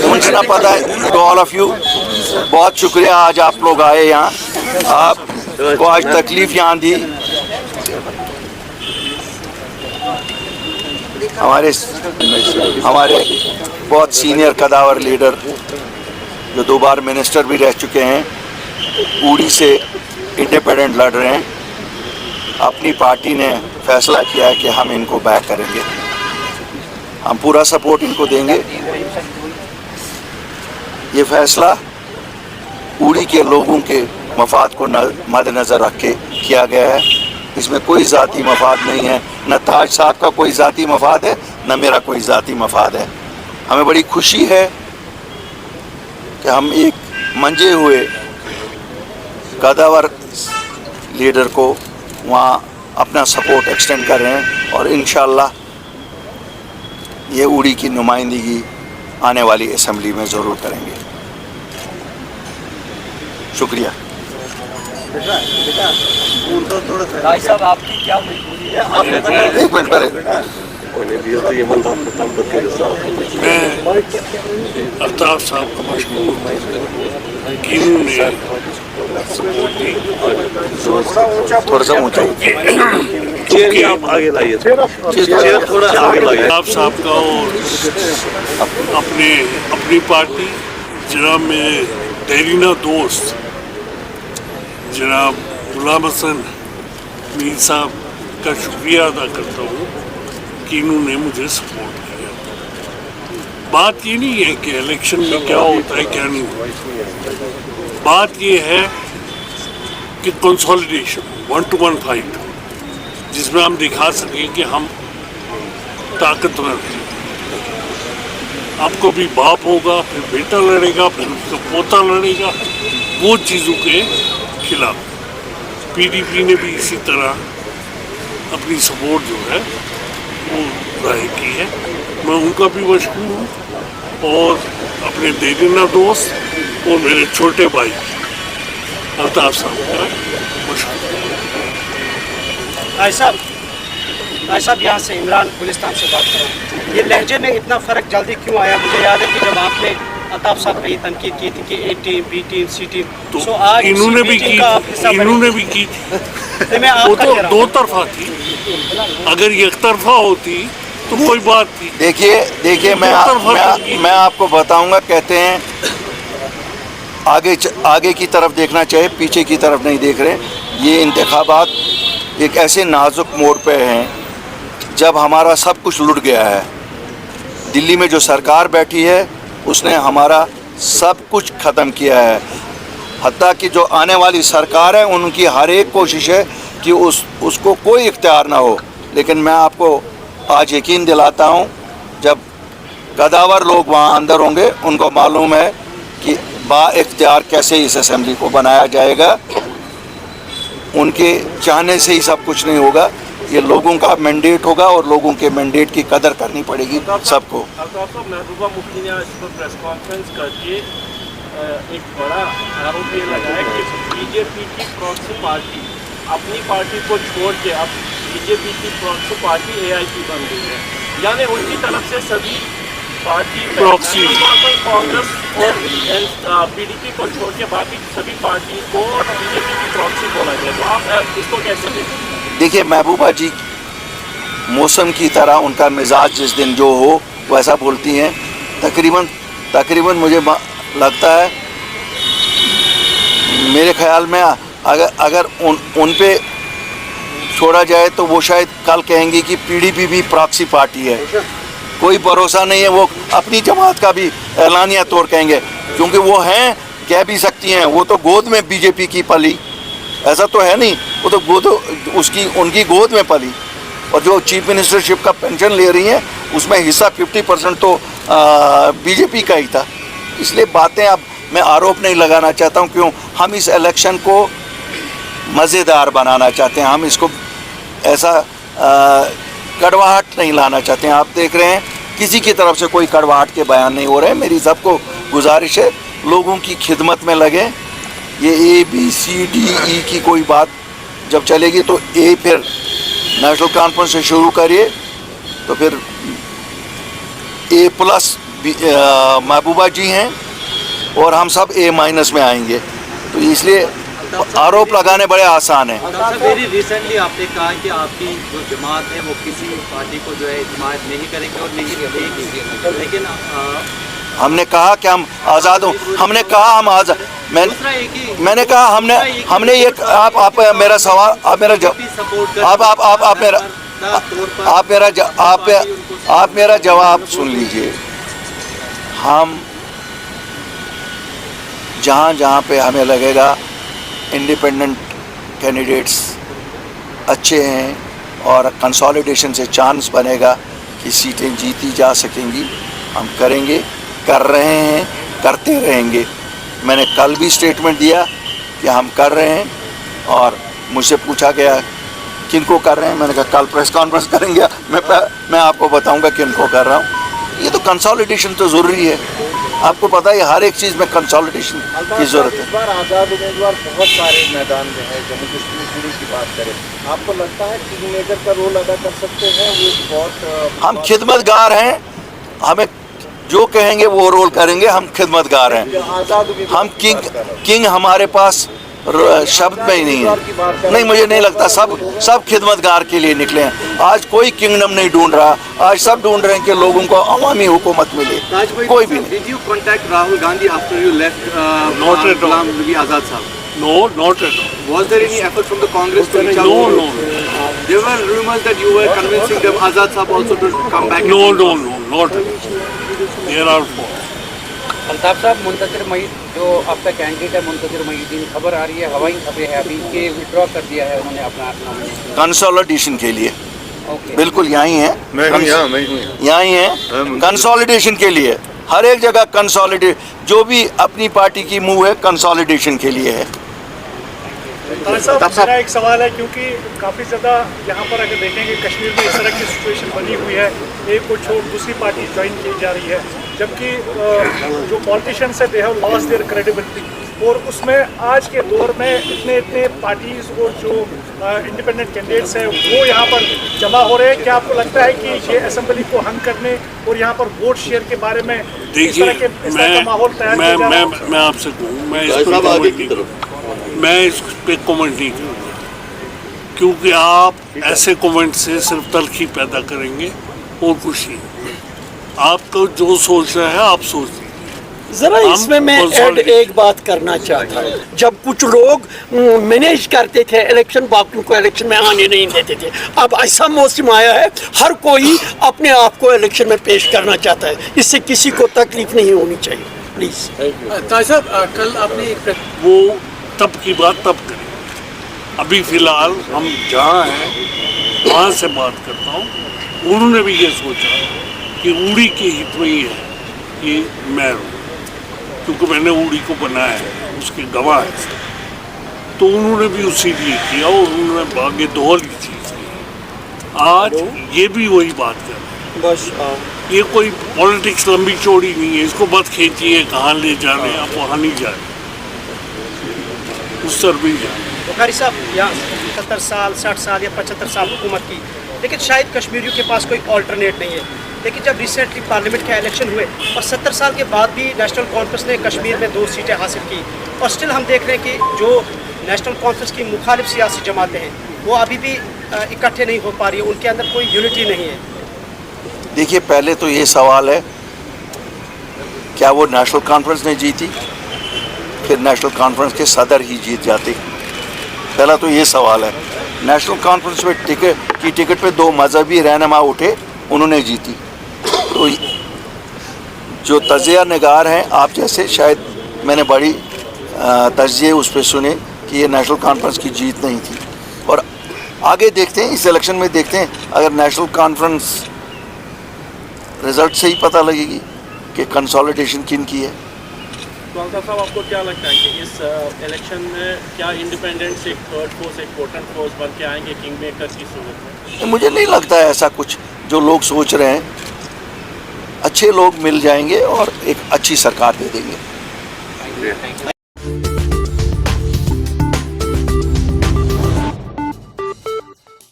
मुझे पता है टू ऑल ऑफ यू, बहुत शुक्रिया आज आप लोग आए यहाँ, आपको आज तकलीफ यहाँ दी। हमारे बहुत सीनियर कदावर लीडर जो 2 बार मिनिस्टर भी रह चुके हैं, उड़ी से इंडिपेंडेंट लड़ रहे हैं, अपनी पार्टी ने फैसला किया है कि हम इनको बैक करेंगे, हम पूरा सपोर्ट इनको देंगे। ये फैसला उड़ी के लोगों के मफाद को मद्देनज़र रख के किया गया है, इसमें कोई ज़ाती मफाद नहीं है, न ताज साहब का कोई ज़ाती मफाद है, न मेरा कोई ज़ाती मफाद है। हमें बड़ी खुशी है कि हम एक मंजे हुए कदावर लीडर को वहाँ अपना सपोर्ट एक्सटेंड कर रहे हैं और इंशाअल्लाह ये उड़ी की नुमाइंदगी आने वाली असेंबली में ज़रूर करेंगे। शुक्रिया। भाई साहब आपकी क्या मजबूरी है? एक मिनट पहले मैं अल्ताफ साहब को मशहूर कि इन्होंने सपोर्ट दी। थोड़ा सा ऊंचा आप आगे लाइए, थोड़ा आगे लाइए। अल्ताफ साहब का और अपनी पार्टी जनाब मेरे देरीना दोस्त जनाब गुलाम हसन मीर साहब का शुक्रिया अदा करता हूँ कि इन्होंने मुझे सपोर्ट किया। बात ये नहीं है कि इलेक्शन में क्या होता है क्या नहीं होता, बात ये है कि कंसोलिडेशन 1-to-1 फाइट जिसमें हम दिखा सकें कि हम ताकतवर हैं। आपको भी बाप होगा, फिर बेटा लड़ेगा, फिर उसका पोता लड़ेगा, वो चीज़ों के खिलाफ पीडीपी ने भी इसी तरह अपनी सपोर्ट जो है वो जाहिर की है। मैं उनका भी मशहूर हूँ और अपने देरीना दोस्त और मेरे छोटे भाई अल्ताफ साहब का मशहूर। भाई साहब यहाँ से इमरान गुलिस्तान से बात करें। ये लहजे में इतना फ़र्क जल्दी क्यों आया? मुझे याद है कि जब आपने अल्ताफ साहब पे तनकीद की थी कि ए टीम बी टीम सी टीम, तो आज इन्होंने भी की, वो तो दो तरफा थी, अगर एक तरफा होती तो कोई बात थी। देखिए मैं आपको बताऊंगा, कहते हैं आगे की तरफ देखना चाहिए, पीछे की तरफ नहीं देख रहे। ये इंतखाबात एक ऐसे नाजुक मोड़ पे हैं जब हमारा सब कुछ लुट गया है। दिल्ली में जो सरकार बैठी है उसने हमारा सब कुछ ख़त्म किया है, हत्ता कि जो आने वाली सरकार है उनकी हर एक कोशिश है कि उसको कोई इख्तियार ना हो। लेकिन मैं आपको आज यकीन दिलाता हूँ, जब कदावर लोग वहाँ अंदर होंगे उनको मालूम है कि बा-इख्तियार कैसे इस असेंबली को बनाया जाएगा। उनके चाहने से ही सब कुछ नहीं होगा, ये लोगों का मैंडेट होगा और लोगों के मैंडेट की कदर करनी पड़ेगी सबको। महबूबा मुफ्ती ने आज सुबह प्रेस कॉन्फ्रेंस करके एक बड़ा आरोप ये लगाया कि बीजेपी की प्रॉक्सी पार्टी अपनी पार्टी को छोड़ के अब बीजेपी की प्रॉक्सी पार्टी एआईपी बन गई है, यानी उनकी तरफ से सभी पार्टी प्रॉक्सी कांग्रेस और पीडीपी को छोड़ के बाकी सभी पार्टी को बीजेपी की प्रॉक्सी बोला गया। तो आप इसको कैसे देखते? देखिए महबूबा जी मौसम की तरह उनका मिजाज जिस दिन जो हो वैसा बोलती हैं। तकरीबन मुझे लगता है, मेरे ख्याल में अगर उन पे छोड़ा जाए तो वो शायद कल कहेंगी कि पीडीपी भी प्रॉक्सी पार्टी है। कोई भरोसा नहीं है, वो अपनी जमात का भी ऐलानिया तौर कहेंगे, क्योंकि वो हैं, कह भी सकती हैं, वो तो गोद में बीजेपी की पली, ऐसा तो है नहीं, वो तो उनकी गोद में पली। और जो चीफ मिनिस्टरशिप का पेंशन ले रही हैं उसमें हिस्सा 50% तो बीजेपी का ही था। इसलिए बातें अब मैं आरोप नहीं लगाना चाहता हूँ, क्यों हम इस इलेक्शन को मज़ेदार बनाना चाहते हैं, हम इसको ऐसा कड़वाहट नहीं लाना चाहते हैं। आप देख रहे हैं किसी की तरफ से कोई कड़वाहट के बयान नहीं हो रहे हैं। मेरी सबको गुजारिश है लोगों की खिदमत में लगे। ये ABCDE की कोई बात जब चलेगी तो ए फिर नेशनल कॉन्फ्रेंस से शुरू करिए, तो फिर A+ महबूबा जी हैं और हम सब A- में आएंगे, तो इसलिए आरोप लगाने बड़े आसान हैं। वेरी रिसेंटली आपने कहा कि आपकी जो जमात है वो किसी पार्टी को जो है हिमायत नहीं करेगी और नहीं करेगी, लेकिन हमने कहा कि हम आज़ाद हों, हमने कहा हम आज़ाद, दूसरा एक ही मैंने कहा हमने ये आप मेरा सवाल आप मेरा सपोर्ट कर आप मेरा जवाब सुन लीजिए। हम जहाँ पे हमें लगेगा इंडिपेंडेंट कैंडिडेट्स अच्छे हैं और कंसोलिडेशन से चांस बनेगा कि सीटें जीती जा सकेंगी, हम करेंगे, कर रहे हैं, करते रहेंगे। मैंने कल भी स्टेटमेंट दिया कि हम कर रहे हैं, और मुझसे पूछा गया किनको कर रहे हैं, मैंने कहा कल प्रेस कॉन्फ्रेंस करेंगे, मैं आपको बताऊंगा किनको कर रहा हूँ। ये तो कंसोलिडेशन तो ज़रूरी है, आपको पता है हर एक चीज़ में कंसोलिडेशन की ज़रूरत है। इस बार आज़ाद उम्मीदवार बहुत सारे मैदान में है, जम्मू कश्मीर पूरी की बात करें, आपको लगता है किंग मेकर का रोल अदा कर सकते हैं? वो बहुत हम खिदमतगार हैं, हमें जो कहेंगे वो रोल करेंगे, हम खिदमतगार हैं। आज़ाद उम्मीदवार हम किंग हमारे पास शब्द में ही नहीं है। नहीं, मुझे नहीं लगता, सब खिदमतगार के लिए निकले हैं। आज कोई किंगडम नहीं ढूंढ रहा, आज सब ढूंढ रहे हैं कि लोगों को अवामी हुकूमत मिले, कोई भी नहीं। Did you contact Rahul Gandhi after you left Not at all. Ghulam Nabi Azad sahab? No, not at all. Was there any effort from the Congress to reach out? No. There were rumors that you were convincing them Azad sahab also to come back. No, not at all. There are four. Altaf साहब, मुंतज़िर मईद जो आपका candidate है, मुंतज़िर मईदीन, खबर आ रही है, हवाई खबरें है अभी कि विड्रॉ कर दिया है उन्होंने अपना नॉमिनेशन। कंसोलिडेशन के लिए ओके, बिल्कुल यहीं है, यहीं है कंसोलिडेशन के लिए। हर एक जगह कंसोलिडेट, जो भी अपनी पार्टी की मूव है कंसोलिडेशन के लिए है। साहब, मेरा एक सवाल है, क्योंकि काफ़ी ज़्यादा यहाँ पर अगर देखेंगे कश्मीर में इस तरह की सिचुएशन बनी हुई है, एक को छोड़ दूसरी पार्टी ज्वाइन की जा रही है, जबकि जो पॉलिटिशियंस है they have lost their credibility, और उसमें आज के दौर में इतने पार्टीज और जो इंडिपेंडेंट कैंडिडेट्स हैं वो यहाँ पर जमा हो रहे हैं। क्या आपको लगता है कि ये असेंबली को हंग करने और यहाँ पर वोट शेयर के बारे में इस तरह का माहौल तैयार किया जा रहा है? मैं आपसे कहूँ, मैं इस पे कमेंट नहीं करूँगा, क्योंकि आप ऐसे कमेंट से सिर्फ तलखी पैदा करेंगे और कुछ नहीं। आपको जो सोच रहा है आप सोच लीजिए। जरा इसमें मैं ऐड एक बात करना चाहता हूँ। जब कुछ लोग मैनेज करते थे इलेक्शन, बाकियों को इलेक्शन में आने नहीं देते थे, अब ऐसा मौसम आया है हर कोई अपने आप को इलेक्शन में पेश करना चाहता है, इससे किसी को तकलीफ नहीं होनी चाहिए, प्लीज़। साहब, कल आपने वो तब की बात तब करें, अभी फ़िलहाल हम जहाँ हैं वहाँ से बात करता हूँ। उन्होंने भी ये सोचा कि उड़ी के हित में ही है कि मैं रहूँ, क्योंकि मैंने उड़ी को बनाया है, उसके गवाह है, तो उन्होंने भी उसी लिए किया और उन्होंने आगे दोहरी चीज़ की। आज ये भी वही बात कर रहे हैं, बस ये कोई पॉलिटिक्स लंबी चौड़ी नहीं है, इसको मत खींचिए कहाँ ले जा रहे हैं, आप वहाँ नहीं जा रहे, उस तरफ भी जा रहे। बुखारी साहब, यहाँ 70 साल 60 साल या 75 साल हुकूमत की, लेकिन शायद कश्मीरियों के पास कोई ऑल्टरनेट नहीं है। लेकिन जब रिसेंटली पार्लियामेंट के इलेक्शन हुए और 70 साल के बाद भी नेशनल कॉन्फ्रेंस ने कश्मीर में 2 सीटें हासिल की, और स्टिल हम देख रहे हैं कि जो नेशनल कॉन्फ्रेंस की मुखालिफ सियासी जमातें हैं वो अभी भी इकट्ठे नहीं हो पा रही है, उनके अंदर कोई यूनिटी नहीं है। देखिए, पहले तो ये सवाल है क्या वो नेशनल कॉन्फ्रेंस ने जीती, फिर नेशनल कॉन्फ्रेंस के सदर ही जीत जाते। पहला तो ये सवाल है। नेशनल कॉन्फ्रेंस में टिकट पे 2 मजहबी रहनुमा उठे, उन्होंने जीती। तो जो तजिया निगार हैं आप जैसे, शायद मैंने बड़ी तजिए उस पर सुने कि ये नेशनल कॉन्फ्रेंस की जीत नहीं थी। और आगे देखते हैं, इस इलेक्शन में देखते हैं, अगर नेशनल कॉन्फ्रेंस रिजल्ट से ही पता लगेगी कि कंसोलिडेशन किन की है। तो अल्ताफ साहब, आपको क्या लगता है कि इस इलेक्शन में क्या इंडिपेंडेंट्स एक थर्ड फोर्स, एक पोटेंट फोर्स बन के आएंगे किंग मेकर की सूरत में? मुझे नहीं लगता है ऐसा कुछ जो लोग सोच रहे हैं। अच्छे लोग मिल जाएंगे और एक अच्छी सरकार दे देंगे।